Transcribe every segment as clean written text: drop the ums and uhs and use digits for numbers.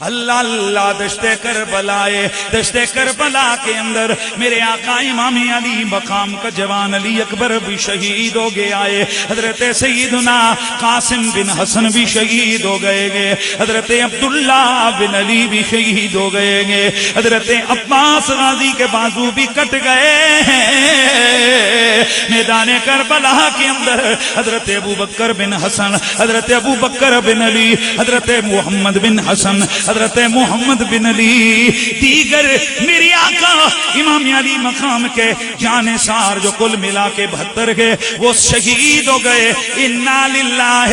اللہ اللہ دشت کربلا کے اندر میرے آقا امام علی مقام کا جوان علی اکبر بھی شہید ہو گیا ہے، حضرت سیدنا قاسم بن حسن بھی شہید ہو گئے گے، حضرت عبداللہ بن علی بھی شہید ہو گئے گے، حضرت عباس غازی کے بازو بھی کٹ گئے ہیں میدان کربلا کے اندر۔ حضرت ابو بکر بن حسن، حضرت ابو بکر بن علی، حضرت محمد بن حسن، حضرت محمد بن علی، دیگر میری آقا امام علی مقام کے جانثار جو کل ملا کے 72 کے وہ شہید ہو گئے۔ انا للہ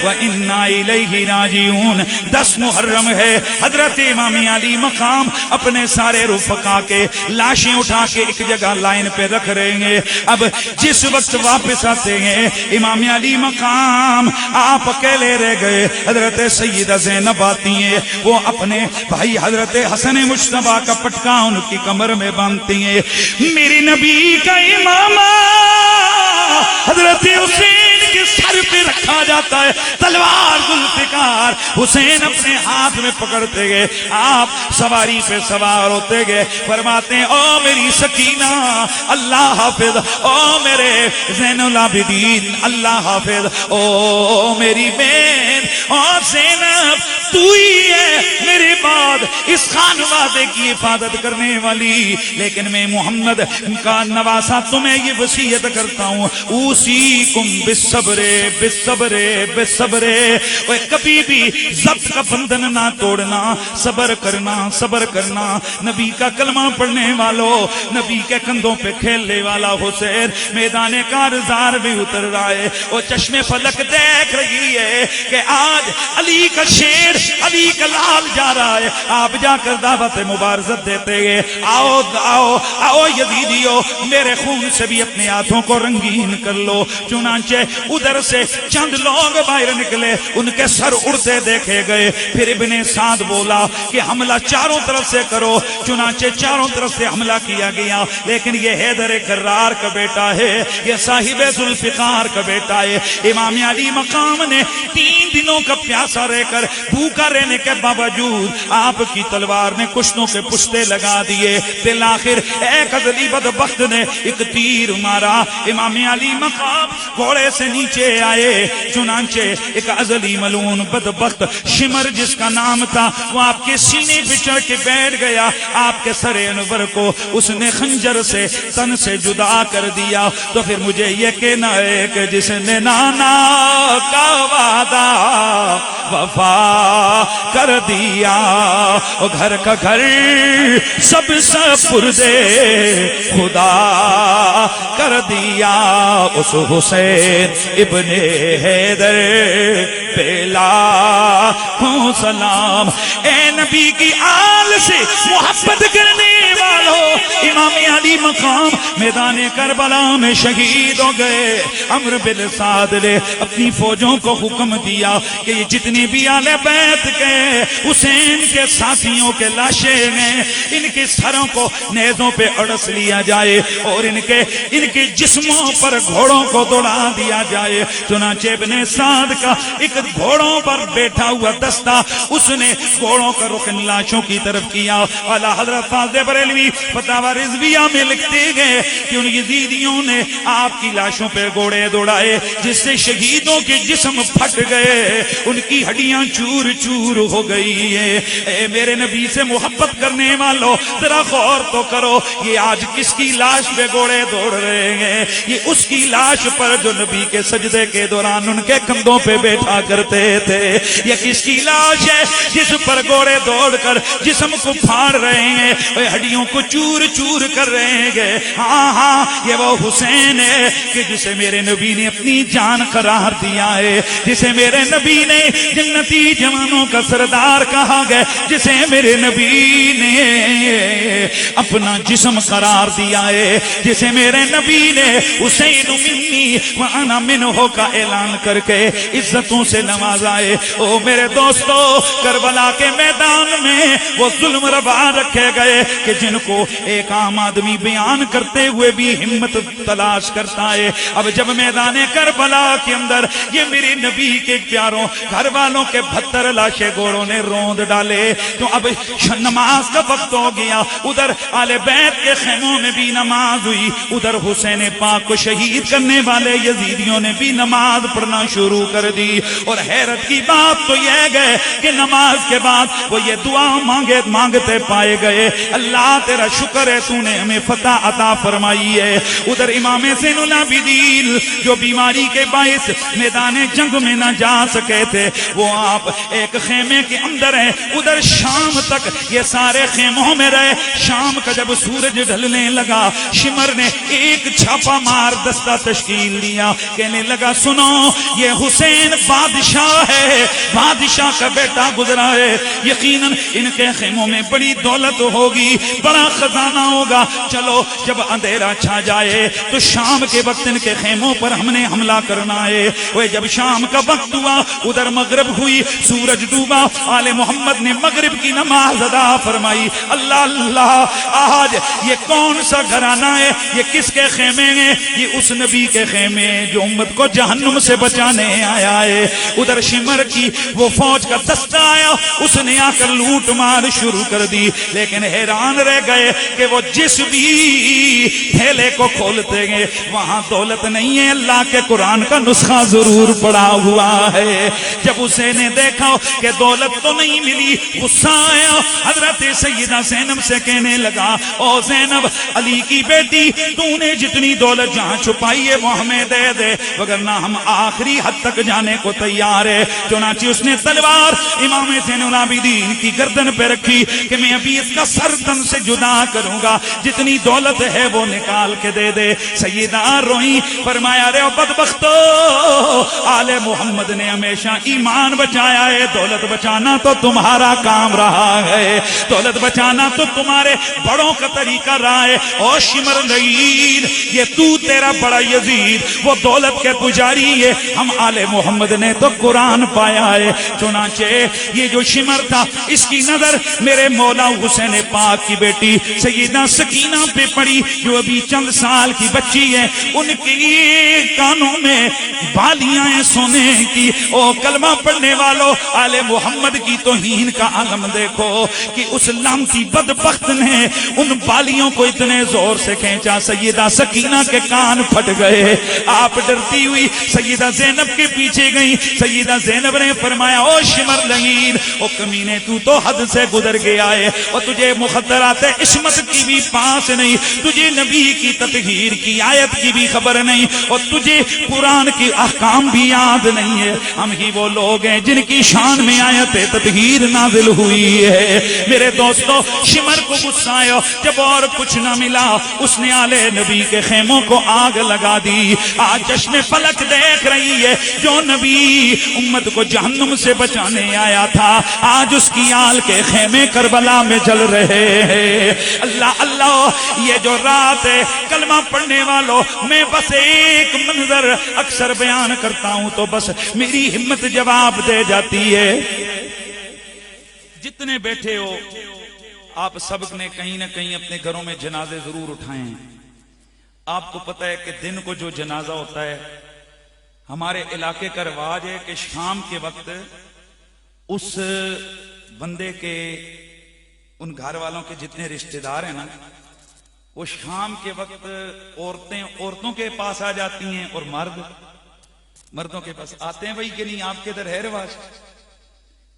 و انا الیہ راجعون۔ 10 محرم ہے، حضرت امام علی مقام اپنے سارے رفقا کے لاشیں اٹھا کے ایک جگہ لائن پہ رکھ رہے ہیں۔ اب جس وقت واپس آتے ہیں امام علی مقام آپ اکیلے رہ گئے، حضرت سیدہ زینب آتی ہیں، وہ اپنے بھائی حضرت حسن مجتبیٰ کا پٹکا ان کی کمر میں باندھتی ہیں۔ میری نبی کا امامہ حضرت حسین کے سر پہ رکھا جاتا ہے، تلوار ذوالفقار حسین اپنے ہاتھ میں پکڑتے گئے، آپ سواری پہ سوار ہوتے گئے، فرماتے ہیں او میری سکینہ اللہ حافظ، او میرے زین العابدین اللہ حافظ، او میری بہن او زینب تو ہی ہے میرے بعد اس خانوادے کی حفاظت کرنے والی، لیکن میں محمد کا نواسا تمہیں یہ وصیت کرتا ہوں، اوصیکم بالصبر بالصبر بالصبر، کبھی بھی ضبط کا بندھن نہ توڑنا، صبر کرنا صبر کرنا۔ نبی کا کلمہ پڑھنے والوں، نبی کے کندھوں پہ کھیلنے والا حسین میدان کارزار میں اتر رہا ہے، وہ چشم فلک دیکھ رہی ہے کہ آج علی کا شیر علی کا لال جا رہا ہے، آپ جا کر دعوت مبارزت دیتے گئے، آؤ آؤ آؤ یزیدیو میرے خون سے بھی اپنے ہاتھوں کو رنگین کر لو۔ چنانچہ ادھر سے چند لوگ باہر نکلے، ان کے سر اڑتے دیکھے گئے، پھر ابن سعد بولا کہ حملہ چاروں طرف سے کرو، چنانچہ چاروں طرف سے حملہ کیا گیا، لیکن یہ حیدر کرار کا بیٹا ہے، یہ صاحب ذوالفقار کا بیٹا ہے۔ امام علی مقام نے 3 دنوں کا پیاسا رہ کر بھوکا رہنے کے باوجود آپ کی تلوار نے کشتوں کے پشتے لگا دیے، بالآخر ایک عدلی بدبخت نے ایک تیر مارا، امام علی مقام گھوڑے سے نیچے آئے، چنانچہ ایک عزلی ملعون بدبخت شمر جس کا نام تھا وہ آپ کے سینے پہ چڑھ کے بیٹھ گیا، آپ کے سر انور کو اس نے خنجر سے تن سے جدا کر دیا۔ تو پھر مجھے یہ کہنا ہے کہ جس نے نانا کا وعدہ وفا کر دیا، وہ گھر کا گھر سب سپردے خدا کر دیا، اس حسین ابن حیدر پہلا ہوں سلام۔ اے نبی کی آل سے محبت کرنے والوں، امام علی مقام میدان کربلا میں شہید ہو گئے۔ عمرو بن سعد نے اپنی فوجوں کو حکم دیا کہ یہ جتنی بھی اہل بیت کے حسین کے ساتھیوں کے لاشیں ہیں، ان کے سروں کو نیزوں پہ اڑس لیا جائے اور ان کے جسموں پر گھوڑوں کو دوڑا دیا جائے۔ چنانچہ ابن سعد کا ایک گھوڑوں پر بیٹھا ہوا دستہ، اس نے گھوڑوں کا رخ لاشوں کی طرف کیا۔ اعلیٰ حضرت فاضل بریلوی فتاوی رضویہ میں لکھتے گئے کہ ان یزیدیوں نے آپ کی لاشوں پہ گھوڑے دوڑائے، جس سے شہیدوں کے جسم پھٹ گئے، ان کی ہڈیاں چور چور ہو گئی ہے۔ اے میرے نبی سے محبت کرنے والوں ذرا غور تو کرو، یہ آج کس کی لاش پہ گھوڑے دوڑ رہے ہیں؟ یہ اس کی لاش پر جو نبی کے سجدے کے دوران ان کے کندھوں پہ بیٹھا کرتے تھے۔ یہ کس کی لاش ہے جس پر گھوڑے دوڑ کر جسم کو پھاڑ رہے ہیں، ہڈیوں کو چور چور کر رہے ہیں؟ ہاں ہاں، یہ وہ حسین ہے کہ جسے میرے نبی نے اپنی جان قرار دیا ہے، جسے میرے نبی نے جنتی جوانوں کا سردار کہا گیا، جسے میرے نبی نے اپنا جسم قرار دیا ہے، جسے میرے نبی نے حسین منی وانا منہ کا اعلان کر کے عزتوں سے نوازا ہے۔ او میرے دوستو، کربلا کے میدان میں وہ ظلم روا رکھے گئے کہ جن کو ایک عام آدمی بیان کرتے ہوئے بھی ہمت تلاش کرتا ہے۔ اب جب میدان کربلا کے اندر یہ میرے نبی کے پیاروں گھر والوں کے 72 لاشیں گھوڑوں نے روند ڈال والے تو اب نماز کا وقت ہو گیا. ادھر آل بیت کے خیموں میں بھی نماز ہوئی, ادھر حسین پاک کو شہید کرنے والے یزیدیوں نے بھی نماز پڑھنا شروع کر دی. اور حیرت کی بات تو یہ گئے کہ نماز کے بعد وہ یہ دعا مانگتے پائے گئے, اللہ تیرا شکر ہے تو نے ہمیں فتح عطا فرمائی ہے. ادھر امام زین العابدین جو بیماری کے باعث میدان جنگ میں نہ جا سکے تھے, وہ آپ ایک خیمے کے اندر ہیں. ادھر شام تک یہ سارے خیموں میں رہے. شام کا جب سورج ڈھلنے لگا, شمر نے ایک چھاپا مار دستہ تشکیل دیا, کہنے لگا سنو یہ حسین بادشاہ ہے, بادشاہ کا بیٹا گزرا ہے, یقیناً ان کے خیموں میں بڑی دولت ہوگی, بڑا خزانہ ہوگا. چلو جب اندھیرا چھا جائے تو شام کے وقت ان کے خیموں پر ہم نے حملہ کرنا ہے. وہ جب شام کا وقت ہوا, ادھر مغرب ہوئی, سورج ڈوبا, آل محمد نے مغرب کی نماز ادا فرمائی. اللہ اللہ, آج یہ کون سا گھرانہ ہے, یہ کس کے خیمے ہیں؟ یہ اس نبی کے خیمے جو امت کو جہنم سے بچانے آیا ہے. ادھر شمر کی وہ فوج کا دستہ آیا, اس نے آ کر لوٹ مار شروع کر دی. لیکن حیران رہ گئے کہ وہ جس بھی تھیلے کو کھولتے گئے وہاں دولت نہیں ہے, اللہ کے قرآن کا نسخہ ضرور پڑا ہوا ہے. جب اسے نے دیکھا کہ دولت تو نہیں ملی, غصہ آیا. حضرت سیدہ زینب سے کہنے لگا, او زینب علی کی بیٹی, تو نے جتنی دولت جہاں چھپائی ہے وہ ہمیں دے دے, وگرنہ ہم آخری حد تک جانے کو تیار ہے. چنانچہ اس نے تلوار امام زین العابدین کی گردن پہ رکھی کہ میں ابھی اس کا سر تن سے جدا کروں گا, جتنی دولت ہے وہ نکال کے دے دے. سیدہ روئی, فرمایا رے بدبختو, آل محمد نے ہمیشہ ایمان بچایا ہے, دولت بچانا تو تمہارا کام رہا ہے, دولت بچانا تو تمہارے بڑوں کا طریقہ رہا ہے. اور شمر لعین, یہ تو تیرا بڑا یزید وہ دولت کے پجاری ہے, ہم آل محمد نے تو قرآن پایا ہے. چنانچہ یہ جو شمر تھا اس کی نظر میرے مولا حسین پاک کی بیٹی سیدہ سکینہ پہ پڑی جو ابھی چند سال کی بچی ہے. ان کی کانوں میں بالیاں ہیں سونے کی. او کلمہ پڑھنے والوں, آل محمد کی توہین کا عالم دیکھو کہ اس لعنتی بدبخت نے ان بالیوں کو اتنے زور سے کھینچا, سیدہ سکینہ کے کان پھٹ گئے. آپ ڈرتی ہوئی سیدہ زینب کے پیچھے گئی. سیدہ زینب نے فرمایا, او شمر لعین, او کمینے تو حد سے گزر گیا ہے, اور تجھے مخدرات عصمت کی بھی پاس نہیں, تجھے نبی کی تطہیر کی آیت کی بھی خبر نہیں, اور تجھے قرآن کی احکام بھی یاد نہیں ہے. ہم ہی وہ لوگ ہیں جن کی شان میں آیت تطہیر نازل ہوئی ہے. میرے دوستو, شمر کو غصہ آیا, جب اور کچھ نہ ملا اس نے آل نبی کے خیموں کو آگ لگا دی. آج چشم فلک دیکھ رہی ہے, جو نبی امت کو جہنم سے بچانے آیا تھا, آج اس کی آل کے خیمے کربلا میں جل رہے ہیں. اللہ اللہ, یہ جو رات ہے کلمہ پڑھنے والوں, میں بس ایک منظر اکثر بیان کرتا ہوں تو بس میری ہمت جواب دے جاتی ہے. جتنے بیٹھے ہو آپ سب نے کہیں نہ کہیں اپنے گھروں میں جنازے ضرور اٹھائے ہیں. آپ کو پتہ ہے کہ دن کو جو جنازہ ہوتا ہے, ہمارے علاقے کا رواج ہے کہ شام کے وقت اس بندے کے ان گھر والوں کے جتنے رشتہ دار ہیں نا, وہ شام کے وقت عورتوں کے پاس آ جاتی ہیں اور مردوں کے پاس آتے ہیں. وہی کہ نہیں آپ کے ادھر ہے رواج؟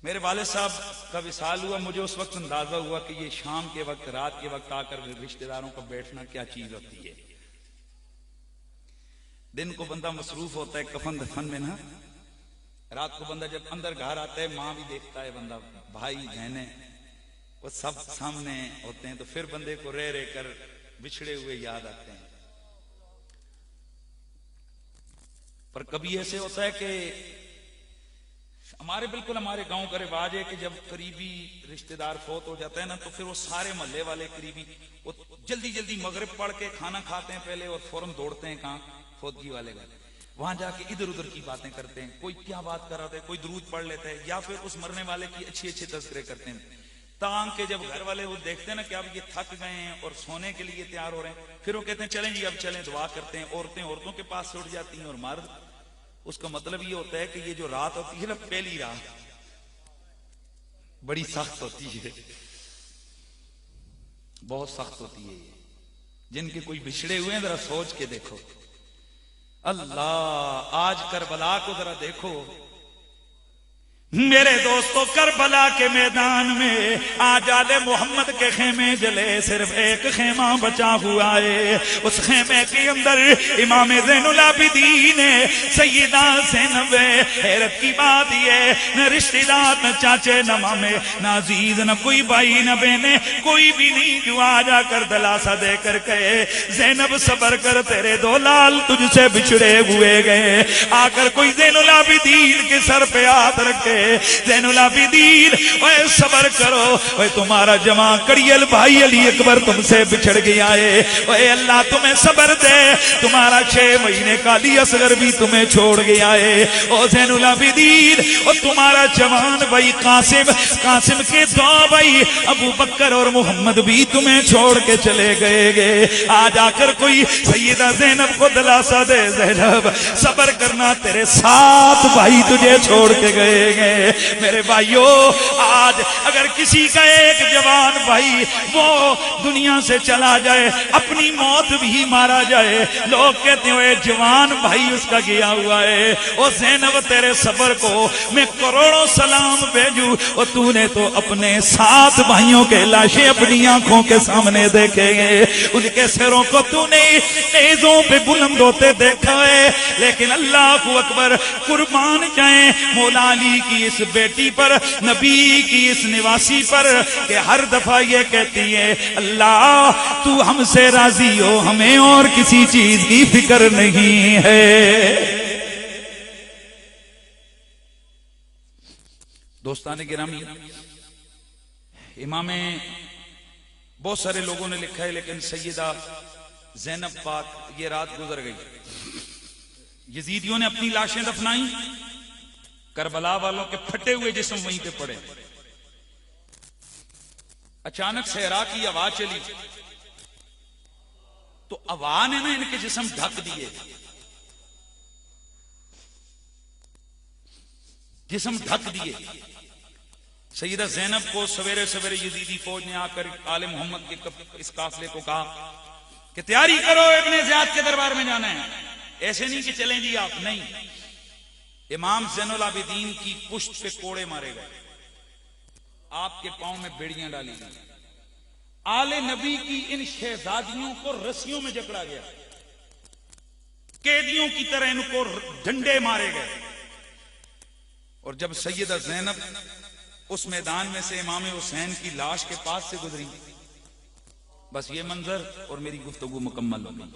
میرے والد صاحب کا وصال ہوا, مجھے اس وقت اندازہ ہوا کہ یہ شام کے وقت, رات کے وقت آ کر رشتہ داروں کا بیٹھنا کیا چیز ہوتی ہے. دن کو بندہ مصروف ہوتا ہے کفن دفن میں نا, رات کو بندہ جب اندر گھر آتا ہے ماں بھی دیکھتا ہے, بندہ بھائی بہنیں وہ سب سامنے ہوتے ہیں, تو پھر بندے کو رہ رہ کر بچھڑے ہوئے یاد آتے ہیں. پر کبھی ایسے ہوتا ہے کہ ہمارے گاؤں کا رواج ہے کہ جب قریبی رشتہ دار فوت ہو جاتا ہے نا, تو پھر وہ سارے محلے والے قریبی وہ جلدی مغرب پڑھ کے کھانا کھاتے ہیں پہلے, اور فوراً دوڑتے ہیں کہاں, فوتگی والے گھر. وہاں جا کے ادھر ادھر کی باتیں کرتے ہیں, کوئی کیا بات کر رہا ہے, کوئی درود پڑھ لیتا ہے, یا پھر اس مرنے والے کی اچھے تذکرے کرتے ہیں. تاکہ جب گھر والے وہ دیکھتے ہیں نا کہ اب یہ تھک گئے ہیں اور سونے کے لیے تیار ہو رہے ہیں, پھر وہ کہتے ہیں چلیں جی اب چلیں, دعا کرتے ہیں. عورتوں کے پاس سے اٹھ جاتی ہیں, اور مرد, اس کا مطلب یہ ہوتا ہے کہ یہ جو رات ہوتی ہے نا, پہلی رات, بڑی سخت ہوتی ہے، بہت سخت ہوتی ہے یہ. جن کے کوئی بچھڑے ہوئے ہیں ذرا سوچ کے دیکھو. اللہ آج کربلا کو ذرا دیکھو میرے دوستو. کربلا کے میدان میں آج آل محمد کے خیمے جلے، صرف ایک خیمہ بچا ہوا ہے. اس خیمے کے اندر امام زین العابدین سیدہ زینب. حیرت کی بات یہ، نہ رشتہ دار، نہ چاچے، نہ مامے، نہ عزیز، نہ کوئی بھائی، نہ بہنیں، کوئی بھی نہیں جو آ جا کر دلاسا دے کر کہے زینب صبر کر، تیرے دو لال تجھ سے بچھڑے ہوئے گئے. آ کر کوئی زین العابدین کے سر پہ ہاتھ رکھے، زین العابدین اے صبر کرو، اے تمہارا جوان کڑیل بھائی علی اکبر تم سے بچھڑ گیا ہے، اے اللہ تمہیں صبر دے، تمہارا 6 مہینے کا علی اصغر بھی تمہیں چھوڑ گیا ہے. او زین العابدین، او تمہارا جوان بھائی قاسم کے 2 بھائی ابو بکر اور محمد بھی تمہیں چھوڑ کے چلے گئے. آج آ کر کوئی سیدہ زینب کو دلاسا دے، زینب صبر کرنا، تیرے 7 بھائی تجھے چھوڑ کے گئے. میرے بھائیوں، آج اگر کسی کا ایک جوان بھائی وہ دنیا سے چلا جائے، اپنی موت بھی مارا جائے، لوگ کہتے ہیں جوان بھائی اس کا گیا ہوا ہے. او زینب تیرے صبر کو میں کروڑوں سلام بھیجوں. اور تو نے تو اپنے 7 بھائیوں کے لاشیں اپنی آنکھوں کے سامنے دیکھے گئے، ان کے سروں کو تو نے نیزوں پہ بلند ہوتے دیکھا ہے. لیکن اللہ اکبر، قربان جائیں مولا علی کی اس بیٹی پر، نبی کی اس نواسی پر، کہ ہر دفعہ یہ کہتی ہے اللہ تو ہم سے راضی ہو، ہمیں اور کسی چیز کی فکر نہیں ہے. دوستان گرامی، امام بہت سارے لوگوں نے لکھا ہے، لیکن سیدہ زینب پاک یہ رات گزر گئی. یزیدیوں نے اپنی لاشیں دفنائیں، کربلا والوں کے پھٹے ہوئے جسم وہیں پہ پڑے. اچانک صحرا کی آواز چلی تو ہوا نے نا ان کے جسم ڈھک دیے، جسم ڈھک دیے. سیدہ زینب کو سویرے سویرے یزیدی فوج نے آ کر آل محمد کے اس قافلے کو کہا کہ تیاری کرو، ابن زیاد کے دربار میں جانا ہے. ایسے نہیں کہ چلیں جی آپ، نہیں. امام زین العابدین کی پشت پہ کوڑے مارے گئے، آپ کے پاؤں میں بیڑیاں ڈالی گئی، آل نبی کی ان شہزادیوں کو رسیوں میں جکڑا گیا، قیدیوں کی طرح ان کو ڈنڈے مارے گئے. اور جب سیدہ زینب اس میدان میں سے امام حسین کی لاش کے پاس سے گزری، بس یہ منظر اور میری گفتگو مکمل ہو گئی.